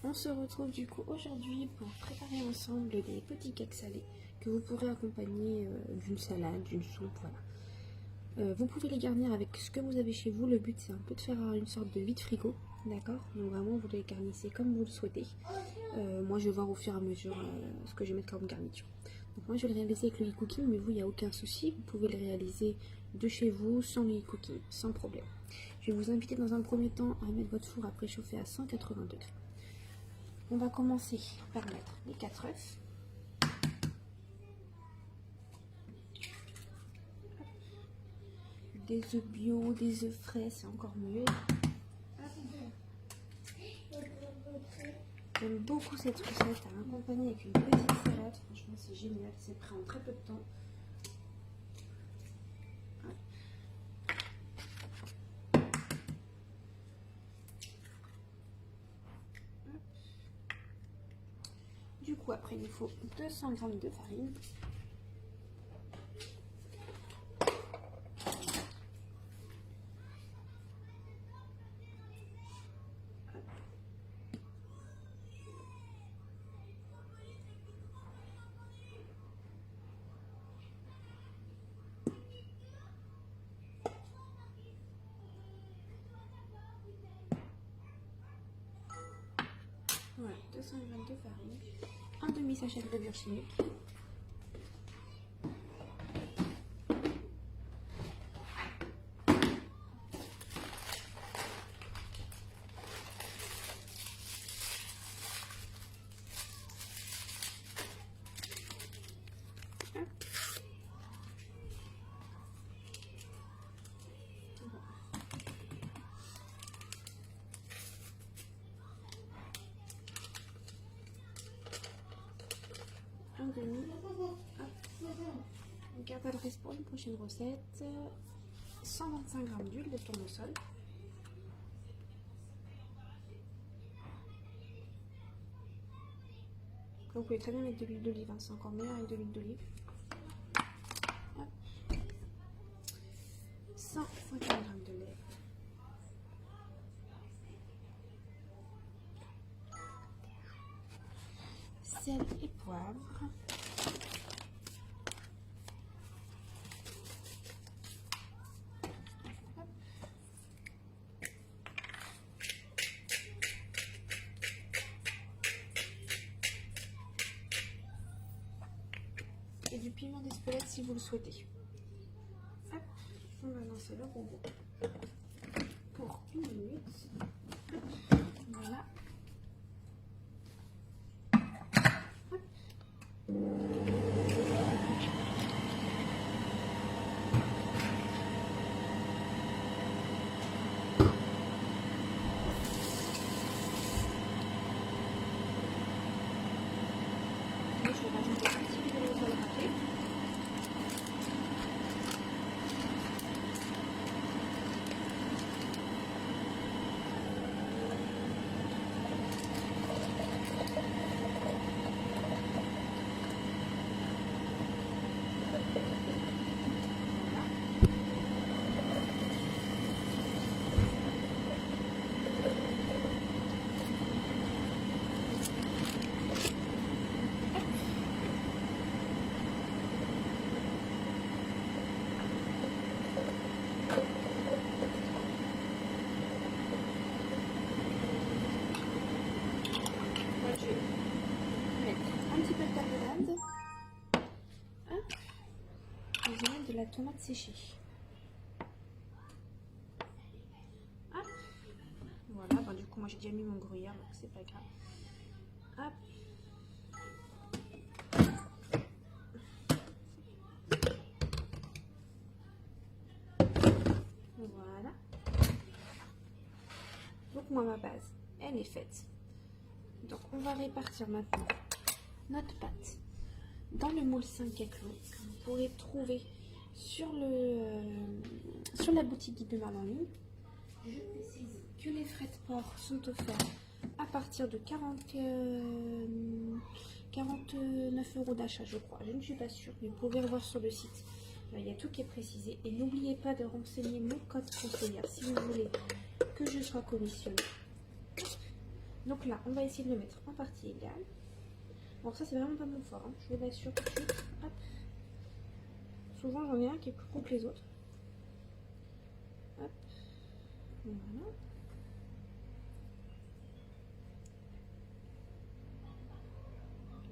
On se retrouve du coup aujourd'hui pour préparer ensemble des petits cakes salés que vous pourrez accompagner d'une salade, d'une soupe, voilà. Vous pouvez les garnir avec ce que vous avez chez vous. Le but c'est un peu de faire une sorte de vide frigo, d'accord? Donc vraiment vous les garnissez comme vous le souhaitez. Moi je vais voir au fur et à mesure ce que je vais mettre comme garniture. Donc moi je vais le réaliser avec le e-cooking, mais vous il n'y a aucun souci, vous pouvez le réaliser de chez vous sans le e-cooking, sans problème. Je vais vous inviter dans un premier temps à mettre votre four à préchauffer à 180 degrés. On va commencer par mettre les 4 œufs. Des œufs bio, des œufs frais, c'est encore mieux. J'aime beaucoup cette recette à accompagner avec une petite salade. Franchement, c'est génial. C'est prêt en très peu de temps. Du coup, après, il nous faut 200 g de farine. Voilà, 200 g de farine. Un demi-sachet de levure chimique. Un demi. On garde l'adresse pour une prochaine recette. 125 g d'huile de tournesol. Vous pouvez très bien mettre de l'huile d'olive, hein, c'est encore meilleur avec de l'huile d'olive. 150 g de lait. Sel et poivre. Et du piment d'Espelette si vous le souhaitez. Hop, on va lancer le robot pour 1 minute. Voilà. Hop. Je vais rajouter un petit peu de lait râpé. Un petit peu de carbonade. Et je vais mettre de la tomate séchée. Voilà, bah, du coup moi j'ai déjà mis mon gruyère, donc c'est pas grave. Hop. Voilà. Donc moi ma base, elle est faite. Donc on va répartir maintenant notre pâte dans le moule 5 cake que vous pourrez trouver sur la boutique Guide de Maman en ligne. Je précise que les frais de port sont offerts à partir de 49 € d'achat, je crois. Je ne suis pas sûre, mais vous pouvez revoir sur le site. Là, il y a tout qui est précisé. Et n'oubliez pas de renseigner mon code conseillère si vous voulez que je sois commissionnée. Donc là, on va essayer de le mettre en partie égale. Bon, ça, c'est vraiment pas mon fort, hein. Je vous l'assure tout de suite. Hop. Souvent, j'en ai un qui est plus gros que les autres. Hop. Voilà.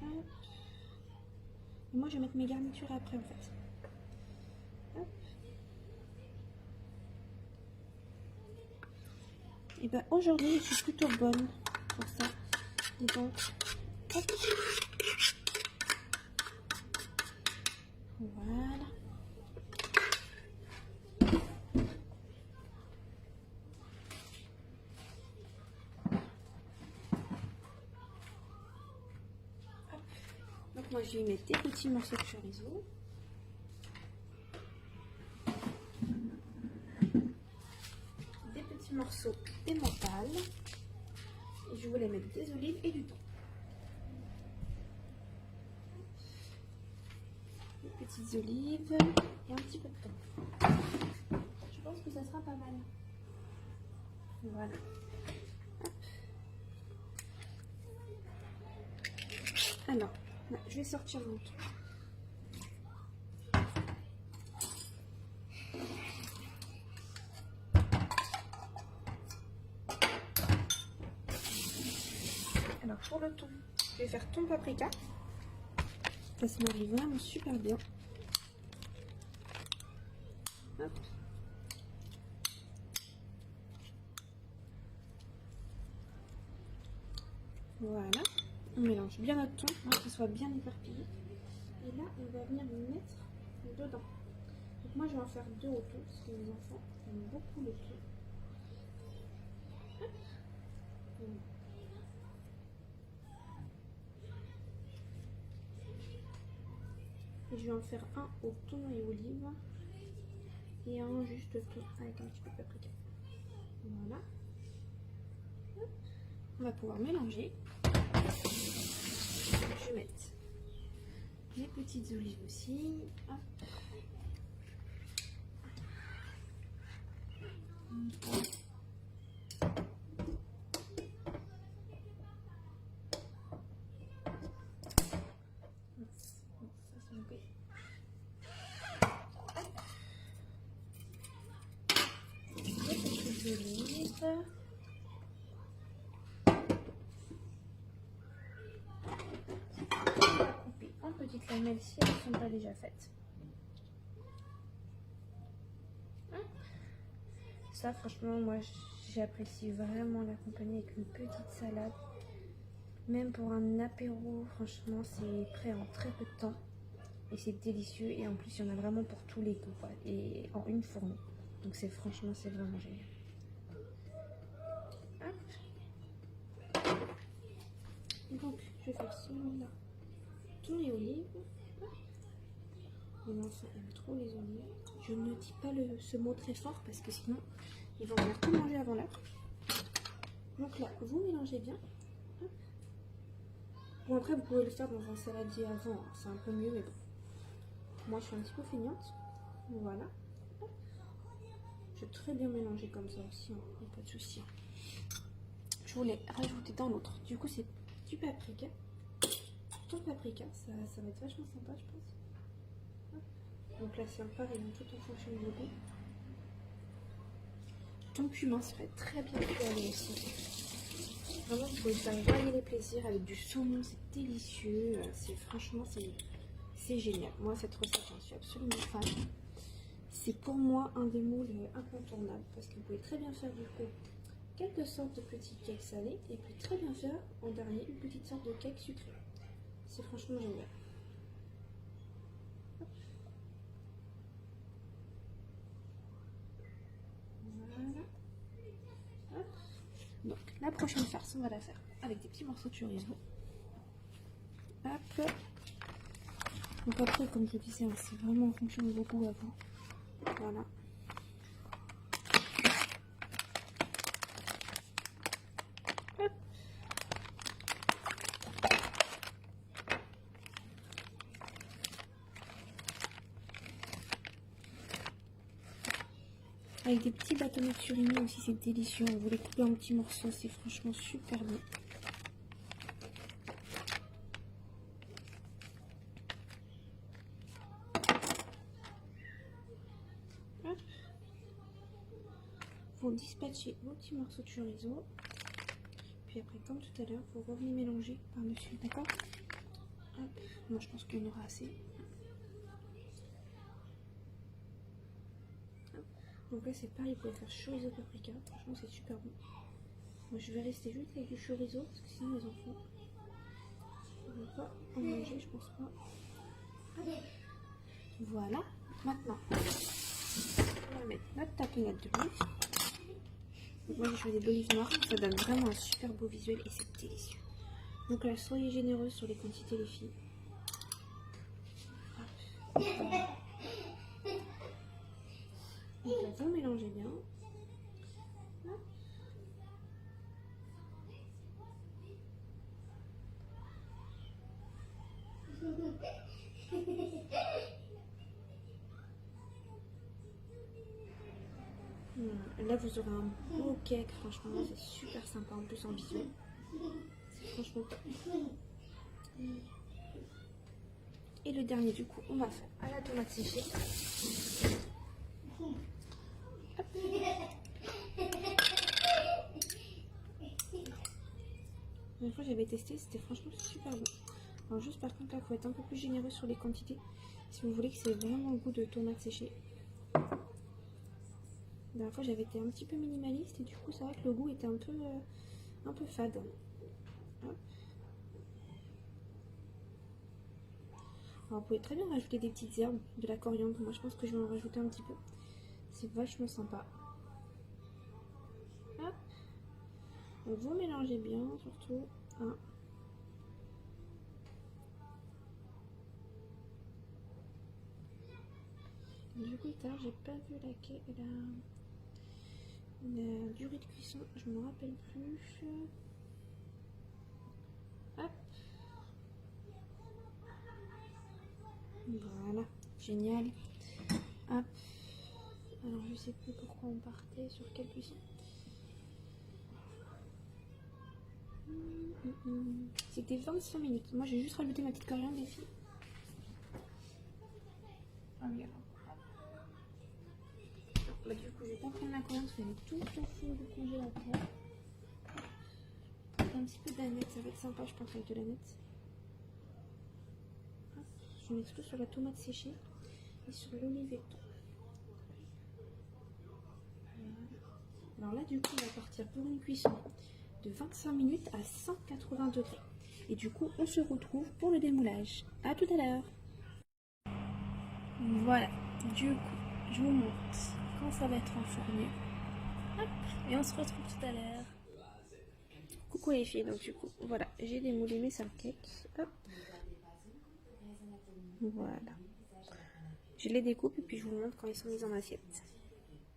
Hop. Et moi, je vais mettre mes garnitures après, en fait. Hop. Et ben aujourd'hui, je suis plutôt bonne pour ça. Et donc, hop. Voilà. Hop. Donc moi, je vais mettre des petits morceaux de chorizo. Des petits morceaux d'emmental. Et je voulais mettre des olives et du thon. Des petites olives et un petit peu de thon. Je pense que ça sera pas mal. Voilà. Hop. Alors, là, je vais sortir mon thon. Alors pour le thon, je vais faire thon paprika. Ça se marie vraiment super bien. Hop. Voilà. On mélange bien notre thon, hein, qu'il soit bien éparpillé. Et là, on va venir le mettre dedans. Donc moi, je vais en faire 2 au thon, parce que les enfants aiment beaucoup le thon. Hop. Voilà. Et je vais en faire un au thon et olive et un juste thon avec un petit peu de paprika. Voilà. Hop. On va pouvoir mélanger. Je vais mettre les petites olives aussi. Hop. Olives. On va couper en petites lamelles si elles ne sont pas déjà faites. Ça, franchement, moi, j'apprécie vraiment l'accompagner avec une petite salade. Même pour un apéro, franchement, c'est prêt en très peu de temps. Et c'est délicieux. Et en plus, il y en a vraiment pour tous les goûts, quoi. Et en une fournée. Donc, franchement, c'est vraiment génial. Hop. Donc, je vais faire celui-là. Thon et olives. Mon enfant aime trop les olives. Je ne dis pas ce mot très fort parce que sinon, ils vont venir tout manger avant l'heure. Donc là, vous mélangez bien. Hop. Bon, après, vous pouvez le faire dans un saladier avant. Hein. C'est un peu mieux, mais bon. Moi, je suis un petit peu feignante. Voilà. Hop. Je vais très bien mélanger comme ça aussi. Hein. Il n'y a pas de souci. Je voulais rajouter dans l'autre. Du coup, c'est du paprika. Ton paprika, ça va être vachement sympa, je pense. Hop. Donc là, c'est pareil, tout en fonction du goût. Ton cumin serait très bien aller aussi. Vraiment, vous pouvez faire varier les plaisirs avec du saumon, c'est délicieux. Franchement, c'est génial. Moi, cette recette, j'en suis absolument fan. C'est pour moi un des moules incontournables parce que vous pouvez très bien faire du coup quelques sortes de petits cakes salés et puis très bien faire en dernier une petite sorte de cake sucré. C'est franchement génial. Voilà. Hop. Donc la prochaine farce, on va la faire avec des petits morceaux de chorizo. Hop. Donc après, comme je disais, c'est vraiment en fonction de vos goûts à vous. Voilà. Hop. Avec des petits bâtonnets de surimi aussi, c'est délicieux. Vous les coupez en petits morceaux, c'est franchement super bon. Hop. Vous dispatchez vos petits morceaux de chorizo. Puis après, comme tout à l'heure, vous revenez mélanger par-dessus, d'accord? Moi, je pense qu'il y en aura assez. Donc là, c'est pareil, vous pouvez faire chorizo paprika. Franchement, c'est super bon. Moi, je vais rester juste avec du chorizo, parce que sinon, les enfants ne vont pas en manger, je pense pas. Voilà. Maintenant, on va mettre notre tapenade d'olive. Donc moi, j'ai choisi de l'olive noire. Ça donne vraiment un super beau visuel et c'est délicieux. Donc là, soyez généreuses sur les quantités, les filles. Hop. Donc là, vous mélangez bien. Là, vous aurez un beau cake. Franchement, c'est super sympa en plus en visuel. C'est franchement top. Et le dernier, du coup, on va faire à la tomate séchée. Hop. Une fois j'avais testé, c'était franchement super bon. Alors juste par contre là, il faut être un peu plus généreux sur les quantités si vous voulez que c'est vraiment le goût de tomates séchées. La dernière fois j'avais été un petit peu minimaliste et du coup c'est vrai que le goût était un peu fade. Hop. Alors vous pouvez très bien rajouter des petites herbes, de la coriandre. Moi je pense que je vais en rajouter un petit peu. C'est vachement sympa. Hop. Donc vous mélangez bien surtout. Hein. Du coup, tard, j'ai pas vu la durée de cuisson, je me rappelle plus. Hop. Voilà, génial. Hop. Alors, je sais plus pourquoi on partait, sur quelle cuisson. C'était 25 minutes. Moi, j'ai juste rajouté ma petite coriandre, les filles. Regarde. Bah, du coup, je vais pas prendre la coriandre, je vais mettre tout au fond du congélateur. Un petit peu d'aneth, ça va être sympa, je pense, avec de l'aneth. Je mets tout sur la tomate séchée et sur l'olive et tout. Alors là, du coup, on va partir pour une cuisson de 25 minutes à 180 degrés. Et du coup, on se retrouve pour le démoulage. A tout à l'heure. Voilà, du coup, je vous montre quand ça va être enfourné. Hop, et on se retrouve tout à l'heure. Coucou les filles, donc du coup, voilà, j'ai démoulé mes 5 cakes. Hop. Voilà. Je les découpe et puis je vous montre quand ils sont mis en assiette.